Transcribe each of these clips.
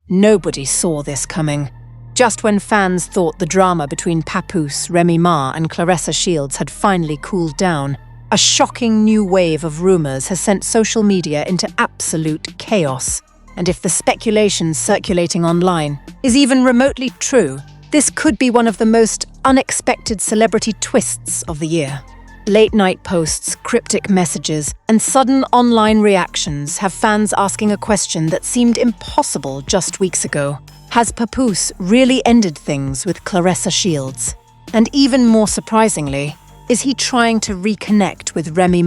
Nobody saw this coming. Just when fans thought the drama between Papoose, Remy and Claressa Shields had finally cooled down, a shocking new wave of rumors has sent social media into absolute chaos. And if the speculation circulating online is even remotely true, this could be one of the most unexpected celebrity twists of the year. Late-night posts, cryptic messages, and sudden online reactions have fans asking a question that seemed impossible just weeks ago. Has Papoose really ended things with Claressa Shields? And even more surprisingly, is he trying to reconnect with Remy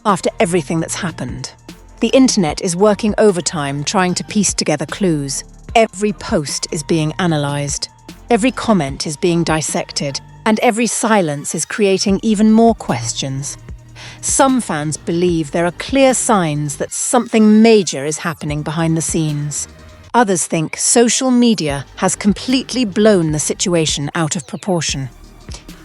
after everything that's happened? The internet is working overtime trying to piece together clues. Every post is being analysed. Every comment is being dissected. And every silence is creating even more questions. Some fans believe there are clear signs that something major is happening behind the scenes. Others think social media has completely blown the situation out of proportion.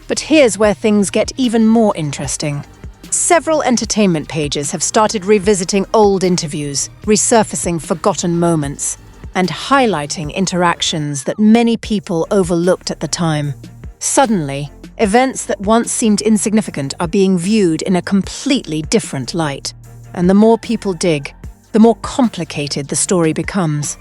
But here's where things get even more interesting. Several entertainment pages have started revisiting old interviews, resurfacing forgotten moments, and highlighting interactions that many people overlooked at the time. Suddenly, events that once seemed insignificant are being viewed in a completely different light. And the more people dig, the more complicated the story becomes.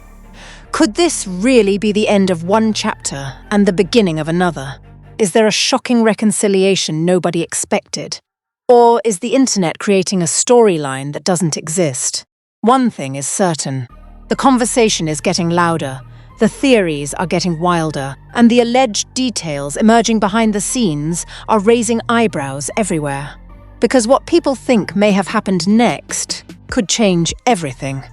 Could this really be the end of one chapter and the beginning of another? Is there a shocking reconciliation nobody expected? Or is the internet creating a storyline that doesn't exist? One thing is certain. The conversation is getting louder. The theories are getting wilder, and the alleged details emerging behind the scenes are raising eyebrows everywhere. Because what people think may have happened next could change everything.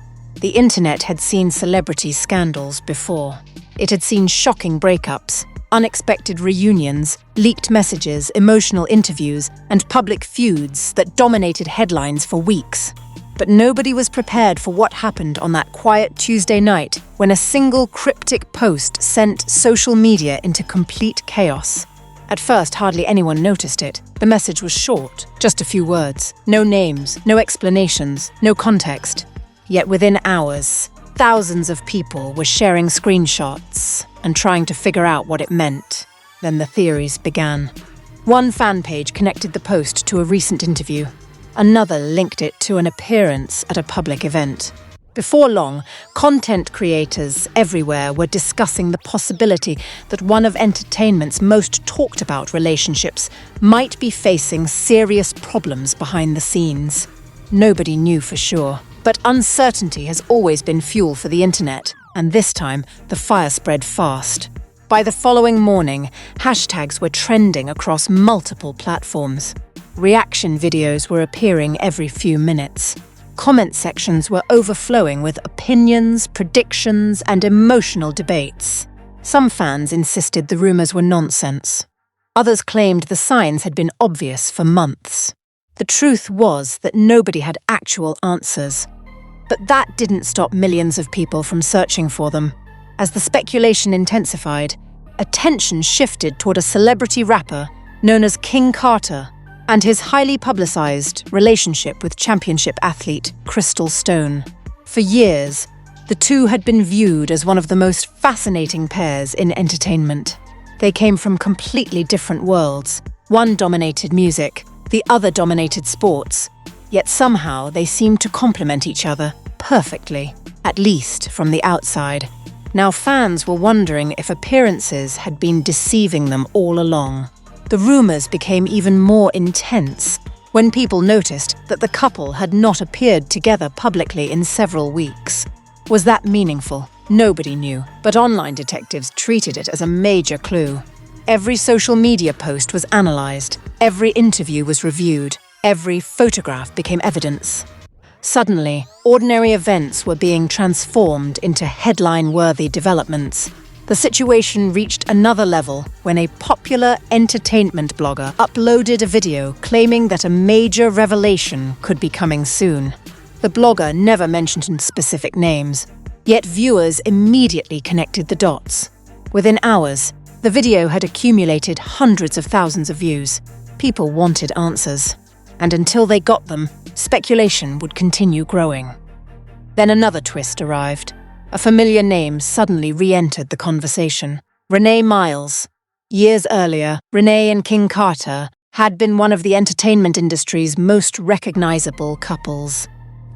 The internet had seen celebrity scandals before. It had seen shocking breakups, unexpected reunions, leaked messages, emotional interviews, and public feuds that dominated headlines for weeks. But nobody was prepared for what happened on that quiet Tuesday night when a single cryptic post sent social media into complete chaos. At first, hardly anyone noticed it. The message was short, just a few words. No names, no explanations, no context. Yet within hours, thousands of people were sharing screenshots and trying to figure out what it meant. Then the theories began. One fan page connected the post to a recent interview. Another linked it to an appearance at a public event. Before long, content creators everywhere were discussing the possibility that one of entertainment's most talked about relationships might be facing serious problems behind the scenes. Nobody knew for sure, but uncertainty has always been fuel for the internet, and this time the fire spread fast. By the following morning, hashtags were trending across multiple platforms. Reaction videos were appearing every few minutes. Comment sections were overflowing with opinions, predictions, and emotional debates. Some fans insisted the rumors were nonsense. Others claimed the signs had been obvious for months. The truth was that nobody had actual answers. But that didn't stop millions of people from searching for them. As the speculation intensified, attention shifted toward a celebrity rapper known as King Carter and his highly publicized relationship with championship athlete Crystal Stone. For years, the two had been viewed as one of the most fascinating pairs in entertainment. They came from completely different worlds. One dominated music, the other dominated sports. Yet somehow they seemed to complement each other perfectly, at least from the outside. Now fans were wondering if appearances had been deceiving them all along. The rumors became even more intense when people noticed that the couple had not appeared together publicly in several weeks. Was that meaningful? Nobody knew, but online detectives treated it as a major clue. Every social media post was analysed, every interview was reviewed, every photograph became evidence. Suddenly, ordinary events were being transformed into headline-worthy developments. The situation reached another level when a popular entertainment blogger uploaded a video claiming that a major revelation could be coming soon. The blogger never mentioned specific names, yet viewers immediately connected the dots. Within hours, the video had accumulated hundreds of thousands of views. People wanted answers, and until they got them, speculation would continue growing. Then another twist arrived. A familiar name suddenly re-entered the conversation. Renee Miles. Years earlier, Renee and King Carter had been one of the entertainment industry's most recognizable couples.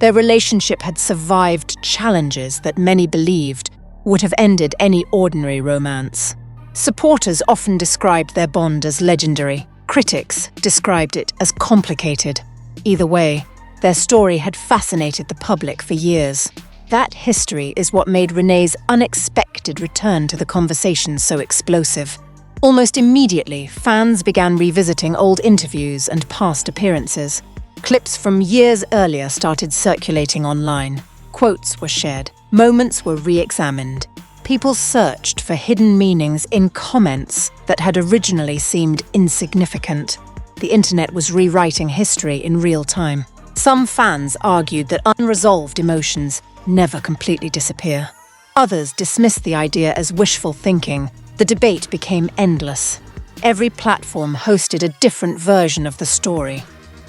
Their relationship had survived challenges that many believed would have ended any ordinary romance. Supporters often described their bond as legendary. Critics described it as complicated. Either way, their story had fascinated the public for years. That history is what made Renee's unexpected return to the conversation so explosive. Almost immediately, fans began revisiting old interviews and past appearances. Clips from years earlier started circulating online. Quotes were shared. Moments were re-examined. People searched for hidden meanings in comments that had originally seemed insignificant. The internet was rewriting history in real time. Some fans argued that unresolved emotions never completely disappear. Others dismissed the idea as wishful thinking. The debate became endless. Every platform hosted a different version of the story.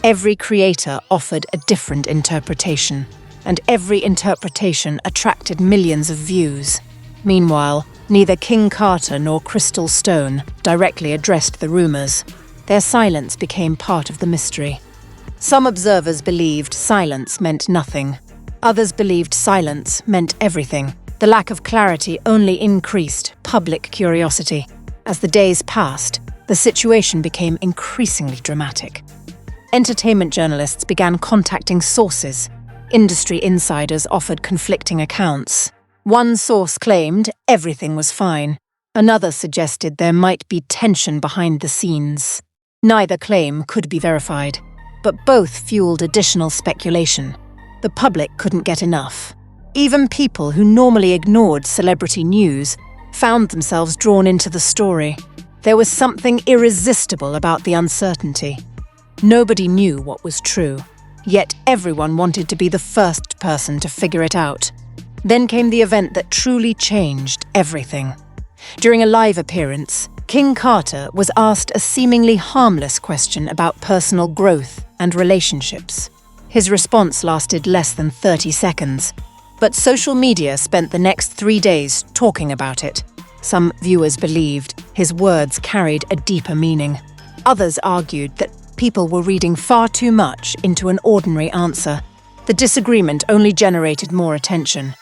Every creator offered a different interpretation, and every interpretation attracted millions of views. Meanwhile, neither King Carter nor Crystal Stone directly addressed the rumors. Their silence became part of the mystery. Some observers believed silence meant nothing. Others believed silence meant everything. The lack of clarity only increased public curiosity. As the days passed, the situation became increasingly dramatic. Entertainment journalists began contacting sources. Industry insiders offered conflicting accounts. One source claimed everything was fine. Another suggested there might be tension behind the scenes. Neither claim could be verified, but both fueled additional speculation. The public couldn't get enough. Even people who normally ignored celebrity news found themselves drawn into the story. There was something irresistible about the uncertainty. Nobody knew what was true, yet everyone wanted to be the first person to figure it out. Then came the event that truly changed everything. During a live appearance, King Carter was asked a seemingly harmless question about personal growth and relationships. His response lasted less than 30 seconds, but social media spent the next 3 days talking about it. Some viewers believed his words carried a deeper meaning. Others argued that people were reading far too much into an ordinary answer. The disagreement only generated more attention.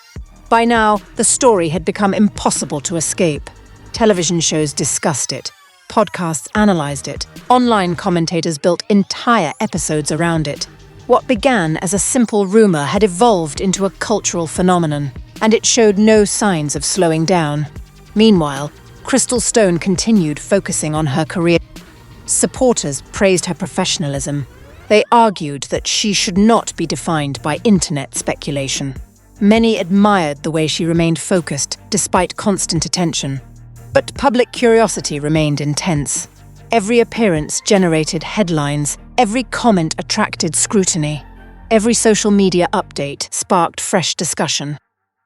By now, the story had become impossible to escape. Television shows discussed it. Podcasts analyzed it. Online commentators built entire episodes around it. What began as a simple rumor had evolved into a cultural phenomenon, and it showed no signs of slowing down. Meanwhile, Crystal Stone continued focusing on her career. Supporters praised her professionalism. They argued that she should not be defined by internet speculation. Many admired the way she remained focused despite constant attention. But public curiosity remained intense. Every appearance generated headlines. Every comment attracted scrutiny. Every social media update sparked fresh discussion.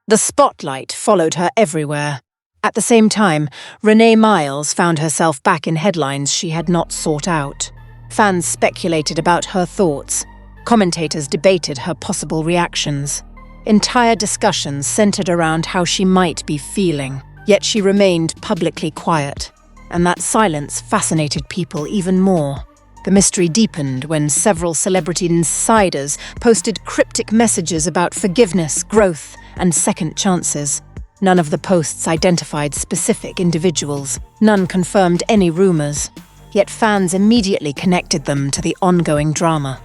The spotlight followed her everywhere. At the same time, Renee Miles found herself back in headlines she had not sought out. Fans speculated about her thoughts. Commentators debated her possible reactions. Entire discussions centered around how she might be feeling. Yet she remained publicly quiet, and that silence fascinated people even more. The mystery deepened when several celebrity insiders posted cryptic messages about forgiveness, growth, and second chances. None of the posts identified specific individuals. None confirmed any rumors. Yet fans immediately connected them to the ongoing drama.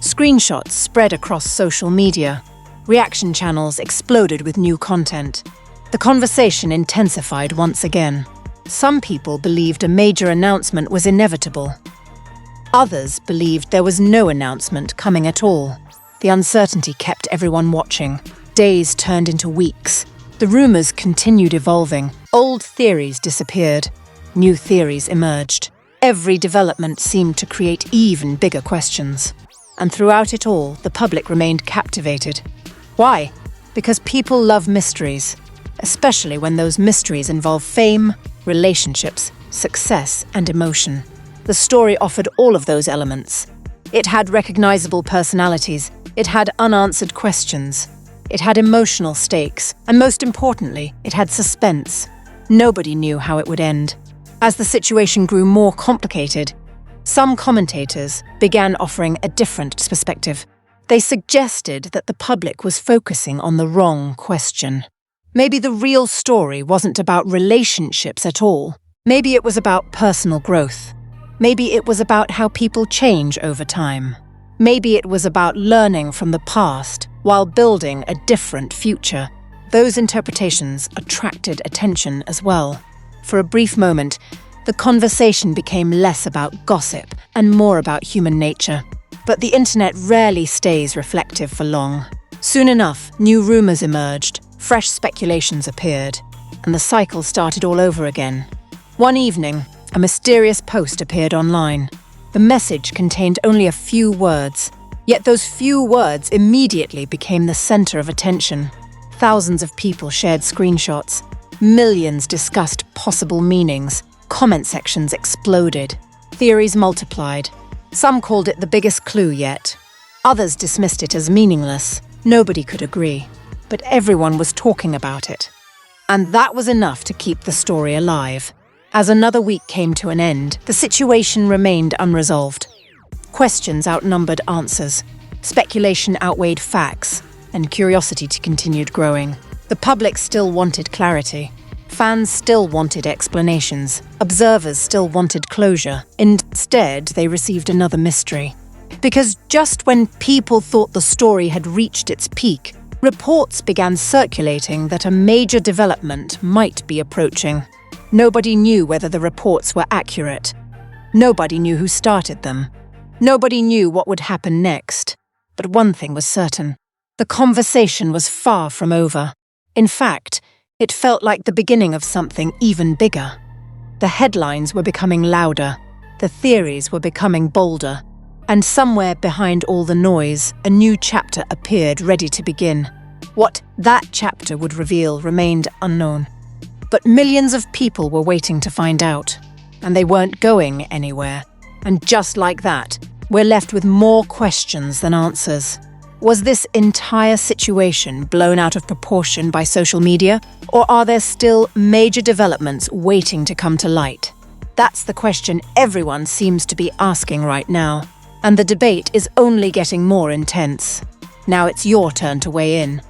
Screenshots spread across social media. Reaction channels exploded with new content. The conversation intensified once again. Some people believed a major announcement was inevitable. Others believed there was no announcement coming at all. The uncertainty kept everyone watching. Days turned into weeks. The rumors continued evolving. Old theories disappeared. New theories emerged. Every development seemed to create even bigger questions. And throughout it all, the public remained captivated. Why? Because people love mysteries, especially when those mysteries involve fame, relationships, success, and emotion. The story offered all of those elements. It had recognizable personalities. It had unanswered questions. It had emotional stakes, and most importantly, it had suspense. Nobody knew how it would end. As the situation grew more complicated, some commentators began offering a different perspective. They suggested that the public was focusing on the wrong question. Maybe the real story wasn't about relationships at all. Maybe it was about personal growth. Maybe it was about how people change over time. Maybe it was about learning from the past while building a different future. Those interpretations attracted attention as well. For a brief moment, the conversation became less about gossip and more about human nature. But the internet rarely stays reflective for long. Soon enough, new rumors emerged, fresh speculations appeared, and the cycle started all over again. One evening, a mysterious post appeared online. The message contained only a few words, yet those few words immediately became the center of attention. Thousands of people shared screenshots. Millions discussed possible meanings. Comment sections exploded. Theories multiplied. Some called it the biggest clue yet. Others dismissed it as meaningless. Nobody could agree. But everyone was talking about it. And that was enough to keep the story alive. As another week came to an end, the situation remained unresolved. Questions outnumbered answers. Speculation outweighed facts, and curiosity continued growing. The public still wanted clarity. Fans still wanted explanations. Observers still wanted closure. Instead, they received another mystery. Because just when people thought the story had reached its peak, reports began circulating that a major development might be approaching. Nobody knew whether the reports were accurate. Nobody knew who started them. Nobody knew what would happen next. But one thing was certain. The conversation was far from over. In fact, it felt like the beginning of something even bigger. The headlines were becoming louder. The theories were becoming bolder. And somewhere behind all the noise, a new chapter appeared ready to begin. What that chapter would reveal remained unknown. But millions of people were waiting to find out. And they weren't going anywhere. And just like that, we're left with more questions than answers. Was this entire situation blown out of proportion by social media? Or are there still major developments waiting to come to light? That's the question everyone seems to be asking right now. And the debate is only getting more intense. Now it's your turn to weigh in.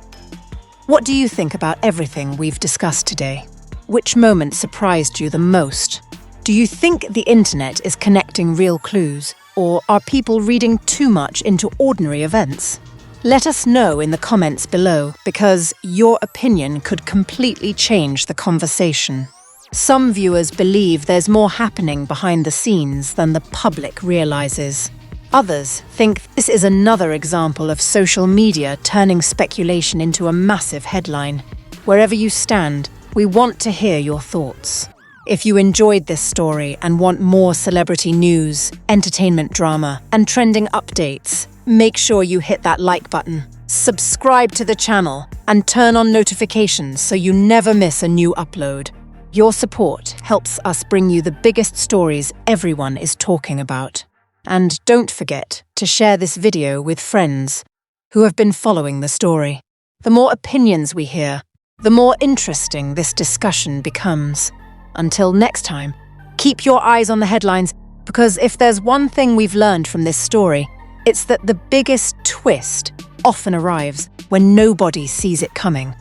What do you think about everything we've discussed today? Which moment surprised you the most? Do you think the internet is connecting real clues? Or are people reading too much into ordinary events? Let us know in the comments below, because your opinion could completely change the conversation. Some viewers believe there's more happening behind the scenes than the public realizes. Others think this is another example of social media turning speculation into a massive headline. Wherever you stand, we want to hear your thoughts. If you enjoyed this story and want more celebrity news, entertainment drama, and trending updates, make sure you hit that like button, subscribe to the channel, and turn on notifications so you never miss a new upload. Your support helps us bring you the biggest stories everyone is talking about. And don't forget to share this video with friends who have been following the story. The more opinions we hear, the more interesting this discussion becomes. Until next time, keep your eyes on the headlines, because if there's one thing we've learned from this story, it's that the biggest twist often arrives when nobody sees it coming.